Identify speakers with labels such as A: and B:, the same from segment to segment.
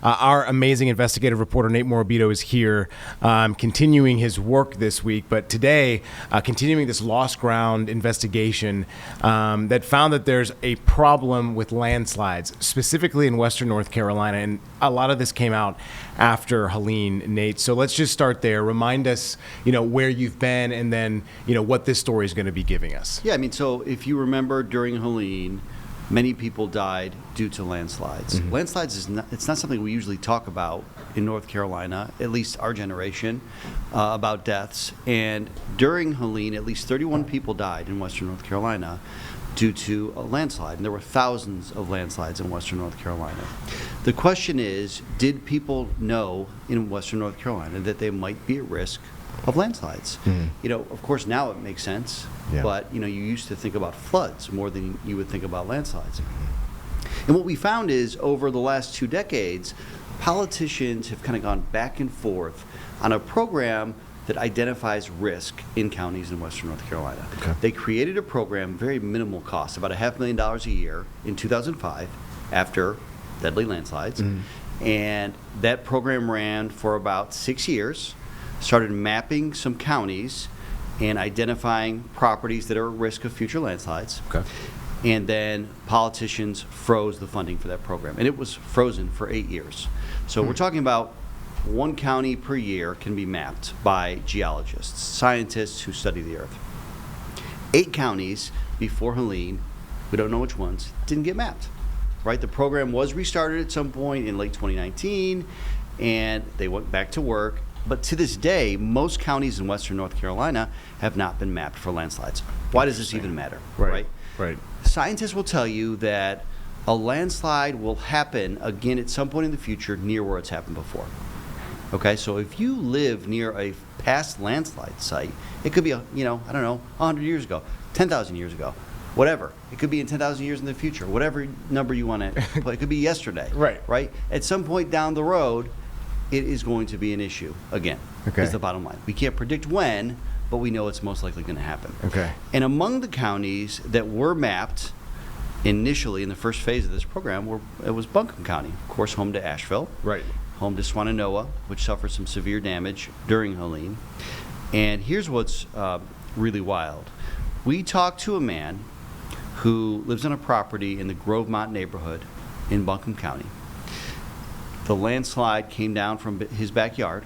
A: Our amazing investigative reporter, Nate Morabito, is here continuing his work this week. But today, continuing this lost ground investigation that found that there's a problem with landslides, specifically in Western North Carolina. And a lot of this came out after Helene, Nate. So let's just start there. Remind us, where you've been and then, what this story is going to be giving us.
B: Yeah, so if you remember during Helene, many people died due to landslides. Mm-hmm. Landslides it's not something we usually talk about in North Carolina, at least our generation, about deaths. And during Helene, at least 31 people died in Western North Carolina due to a landslide. And there were thousands of landslides in Western North Carolina. The question is, did people know in Western North Carolina that they might be at risk of landslides? Mm-hmm. Of course, now it makes sense. Yeah. But, you used to think about floods more than you would think about landslides. And what we found is over the last 2 decades, politicians have kind of gone back and forth on a program that identifies risk in counties in Western North Carolina. Okay. They created a program, very minimal cost, about $500,000 a year in 2005 after deadly landslides. Mm-hmm. And that program ran for about 6 years, started mapping some counties and identifying properties that are at risk of future landslides. Okay. And then politicians froze the funding for that program. And it was frozen for 8 years. So we're talking about 1 county per year can be mapped by geologists, scientists who study the earth. 8 counties before Helene, we don't know which ones, didn't get mapped, right? The program was restarted at some point in late 2019, and they went back to work. But to this day, most counties in Western North Carolina have not been mapped for landslides. Why does this even matter?
A: Right.
B: Scientists will tell you that a landslide will happen again at some point in the future near where it's happened before. Okay, so if you live near a past landslide site, it could be, 100 years ago, 10,000 years ago, whatever. It could be in 10,000 years in the future, whatever number you want to put. It could be yesterday. Right. At some point down the road, it is going to be an issue again. Okay. Is the bottom line. We can't predict when, but we know it's most likely going to happen. Okay. And among the counties that were mapped initially in the first phase of this program, it was Buncombe County, of course, home to Asheville. Right. Home to Swannanoa, which suffered some severe damage during Helene. And here's what's really wild. We talked to a man who lives on a property in the Grovemont neighborhood in Buncombe County. The landslide came down from his backyard,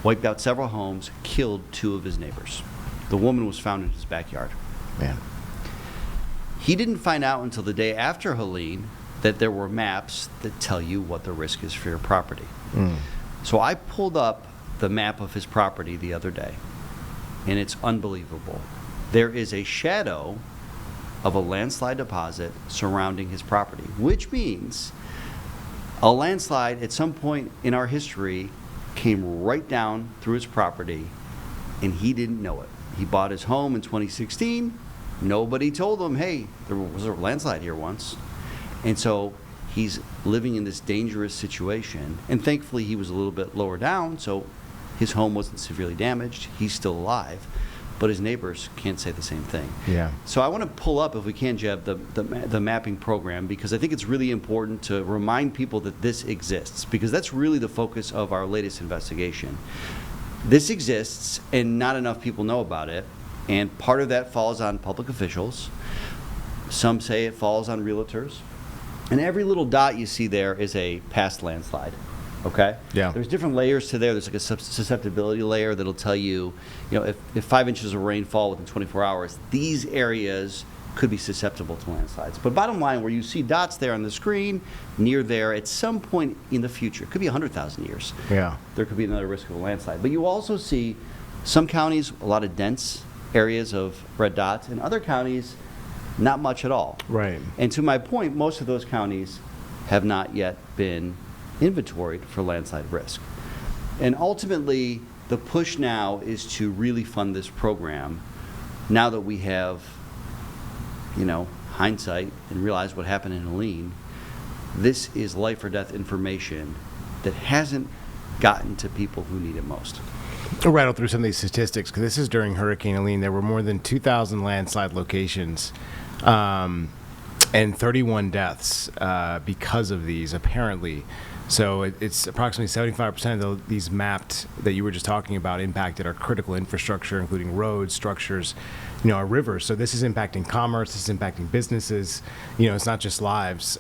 B: wiped out several homes, killed 2 of his neighbors. The woman was found in his backyard. Man. He didn't find out until the day after Helene that there were maps that tell you what the risk is for your property. Mm. So I pulled up the map of his property the other day, and it's unbelievable. There is a shadow of a landslide deposit surrounding his property, which means a landslide at some point in our history came right down through his property, and he didn't know it. He bought his home in 2016. Nobody told him, hey, there was a landslide here once. And so he's living in this dangerous situation. And thankfully, he was a little bit lower down, so his home wasn't severely damaged. He's still alive. But his neighbors can't say the same thing. Yeah. So I want to pull up, if we can, Jeb, the mapping program, because I think it's really important to remind people that this exists, because that's really the focus of our latest investigation. This exists, and not enough people know about it, and part of that falls on public officials. Some say it falls on realtors. And every little dot you see there is a past landslide. Okay? Yeah. There's different layers to there. There's like a susceptibility layer that'll tell you, if 5 inches of rain fall within 24 hours, these areas could be susceptible to landslides. But bottom line, where you see dots there on the screen, near there, at some point in the future, it could be 100,000 years. Yeah. There could be another risk of a landslide. But you also see some counties, a lot of dense areas of red dots, and other counties, not much at all. Right. And to my point, most of those counties have not yet been inventoried for landslide risk. And ultimately, the push now is to really fund this program now that we have, hindsight and realize what happened in Helene. This is life or death information that hasn't gotten to people who need it most.
A: I'll rattle through some of these statistics, because this is during Hurricane Helene. There were more than 2,000 landslide locations and 31 deaths because of these, apparently. So it's approximately 75% of these mapped that you were just talking about impacted our critical infrastructure, including roads, structures, our rivers. So this is impacting commerce. This is impacting businesses. It's not just lives.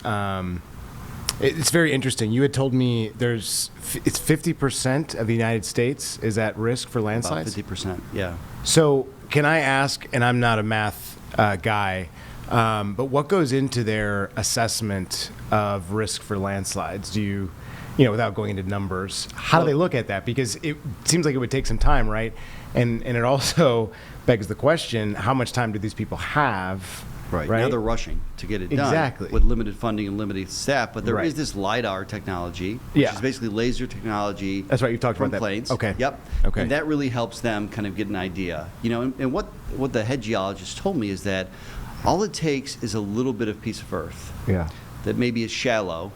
A: It's very interesting. You had told me it's 50% of the United States is at risk for landslides?
B: About 50%, yeah.
A: So can I ask, and I'm not a math guy, but what goes into their assessment of risk for landslides? Do you, without going into numbers, how do they look at that? Because it seems like it would take some time, right? And it also begs the question, how much time do these people have?
B: Right. Now they're rushing to get it done
A: Exactly.
B: with limited funding and limited staff. But there
A: Right.
B: is this LiDAR technology, which is basically laser technology.
A: That's right. You talked
B: from
A: about that.
B: planes.
A: Okay.
B: Yep.
A: Okay.
B: And that really helps them kind of get an idea. And what the head geologist told me is that all it takes is a little bit of piece of earth
A: Yeah.
B: that maybe is shallow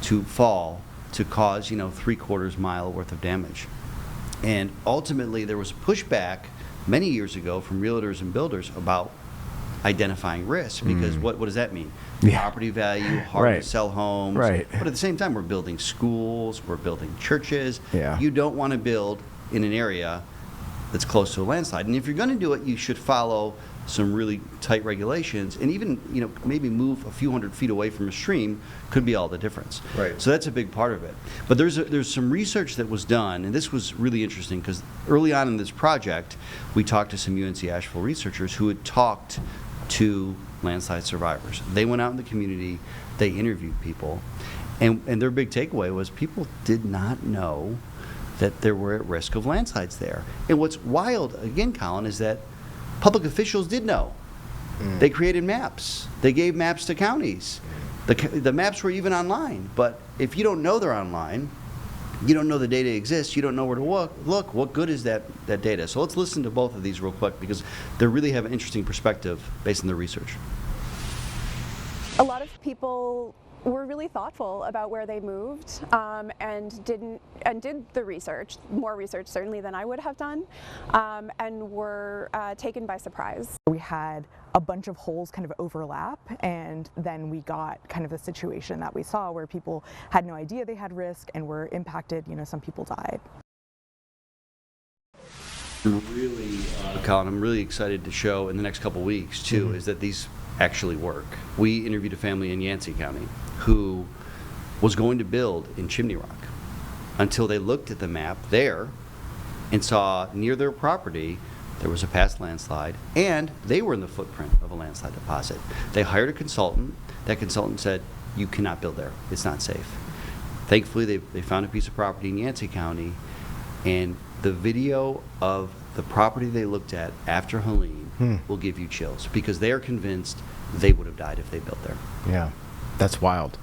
B: to fall to cause 3/4 mile worth of damage. And ultimately, there was a pushback many years ago from realtors and builders about identifying risk, because what does that mean?
A: Yeah.
B: Property value, hard
A: Right.
B: to sell homes.
A: Right.
B: But at the same time, we're building schools, we're building churches.
A: Yeah.
B: You don't want to build in an area that's close to a landslide. And if you're going to do it, you should follow some really tight regulations, and even maybe move a few hundred feet away from a stream could be all the difference.
A: Right.
B: So that's a big part of it. But there's some research that was done, and this was really interesting because early on in this project, we talked to some UNC Asheville researchers who had talked to landslide survivors. They went out in the community, they interviewed people, and their big takeaway was people did not know that they were at risk of landslides there. And what's wild, again, Colin, is that public officials did know. They created maps. They gave maps to counties. The maps were even online. But if you don't know they're online, you don't know the data exists, you don't know where to look, what good is that data? So let's listen to both of these real quick, because they really have an interesting perspective based on their research.
C: A lot of people were really thoughtful about where they moved, and did the research, more research certainly than I would have done, and were taken by surprise.
D: We had a bunch of holes kind of overlap, and then we got kind of the situation that we saw where people had no idea they had risk and were impacted. Some people died.
B: Really, Colin, I'm really excited to show in the next couple weeks too, is that these actually work. We interviewed a family in Yancey County who was going to build in Chimney Rock until they looked at the map there and saw near their property there was a past landslide, and they were in the footprint of a landslide deposit. They hired a consultant. That consultant said, you cannot build there. It's not safe. Thankfully, they found a piece of property in Yancey County, and the video of the property they looked at after Helene will give you chills, because they are convinced they would have died if they built there.
A: Yeah, that's wild.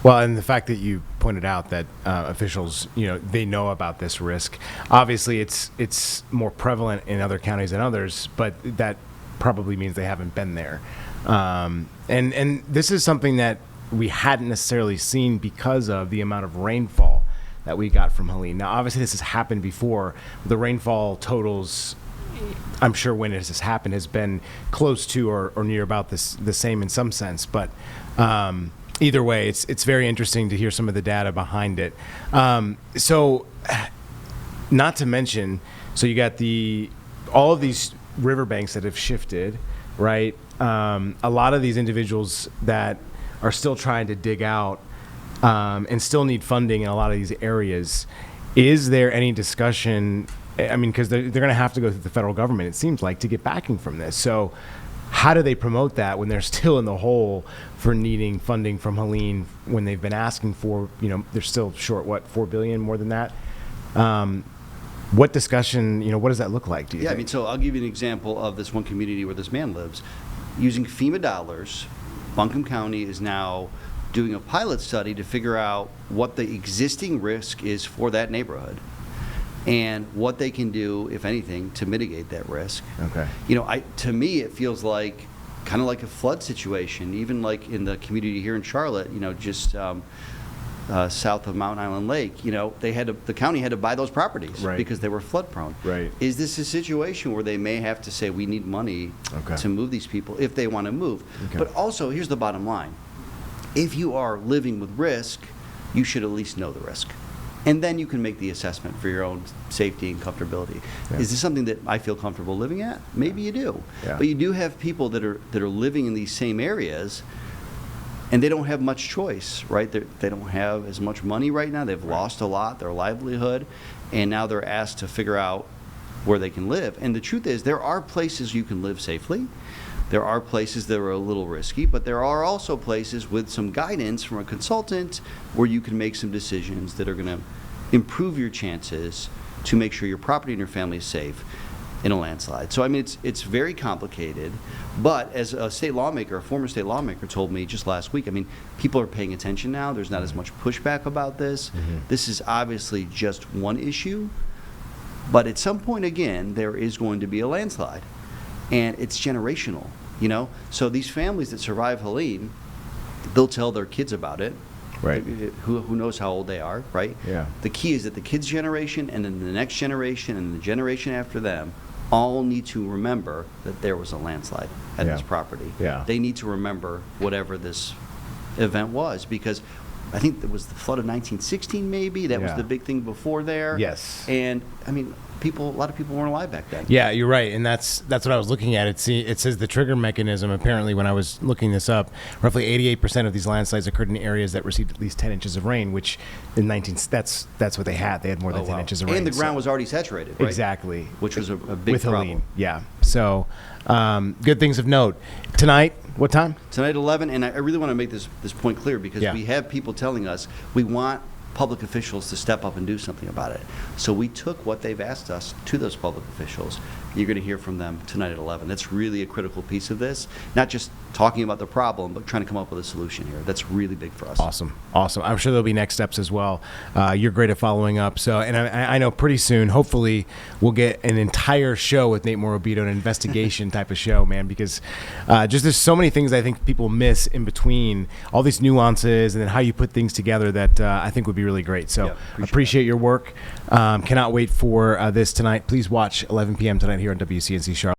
A: Well, and the fact that you pointed out that officials, they know about this risk. Obviously, it's more prevalent in other counties than others, but that probably means they haven't been there. And this is something that we hadn't necessarily seen because of the amount of rainfall that we got from Helene. Now, obviously, this has happened before. The rainfall totals, I'm sure when it has happened, has been close to or near about the same in some sense. But either way, it's very interesting to hear some of the data behind it. So, not to mention, so you got all of these riverbanks that have shifted, right? A lot of these individuals that are still trying to dig out and still need funding in a lot of these areas. Is there any discussion? I mean, because they're going to have to go through the federal government, it seems like, to get backing from this. So how do they promote that when they're still in the hole for needing funding from Helene, when they've been asking for, they're still short, $4 billion, more than that? What discussion, what does that look like, do you think?
B: I mean, so I'll give you an example of this one community where this man lives. Using FEMA dollars, Buncombe County is now doing a pilot study to figure out what the existing risk is for that neighborhood and what they can do, if anything, to mitigate that risk.
A: Okay.
B: To me, it feels like kind of like a flood situation, even like in the community here in Charlotte, just south of Mountain Island Lake, the county had to buy those properties because they were flood prone.
A: Right.
B: Is this a situation where they may have to say, we need money to move these people if they want to move?
A: Okay.
B: But also, here's the bottom line. If you are living with risk, you should at least know the risk. And then you can make the assessment for your own safety and comfortability.
A: Yeah.
B: Is this something that I feel comfortable living at? Maybe you do.
A: Yeah.
B: But you do have people that are living in these same areas, and they don't have much choice, right? They don't have as much money right now. They've lost a lot, their livelihood, and now they're asked to figure out where they can live. And the truth is, there are places you can live safely. There are places that are a little risky, but there are also places with some guidance from a consultant where you can make some decisions that are going to improve your chances to make sure your property and your family is safe in a landslide. So, I mean, it's very complicated, but as a state lawmaker, a former state lawmaker told me just last week, I mean, people are paying attention now. There's not as much pushback about this. This is obviously just one issue, but at some point, again, there is going to be a landslide. And it's generational, you know? So these families that survive Helene, they'll tell their kids about it.
A: Right.
B: Who knows how old they are, right?
A: Yeah.
B: The key is that the kids' generation and then the next generation and the generation after them all need to remember that there was a landslide at this property.
A: Yeah.
B: They need to remember whatever this event was, because I think it was the flood of 1916 maybe. That was the big thing before there.
A: Yes.
B: And, I mean, a lot of people weren't alive back then.
A: Yeah, you're right, and that's what I was looking at. It says the trigger mechanism. Apparently, when I was looking this up, roughly 88% of these landslides occurred in areas that received at least 10 inches of rain, which in that's what they had. They had more than 10 inches of rain.
B: And the ground was already saturated, right?
A: Exactly,
B: Which was a big
A: with
B: problem.
A: Helene. Yeah. So, good things of note tonight. What time?
B: Tonight, 11, and I really want to make this point clear, because we have people telling us we want public officials to step up and do something about it. So we took what they've asked us to those public officials. You're going to hear from them tonight at 11. That's really a critical piece of this. Not just talking about the problem, but trying to come up with a solution here. That's really big for us.
A: Awesome. I'm sure there'll be next steps as well. You're great at following up. So, and I know pretty soon, hopefully, we'll get an entire show with Nate Morabito, an investigation type of show, man, because just there's so many things I think people miss in between, all these nuances and then how you put things together that I think would be really great. So appreciate your work. Cannot wait for this tonight. Please watch 11 p.m. tonight here on WCNC Charlotte.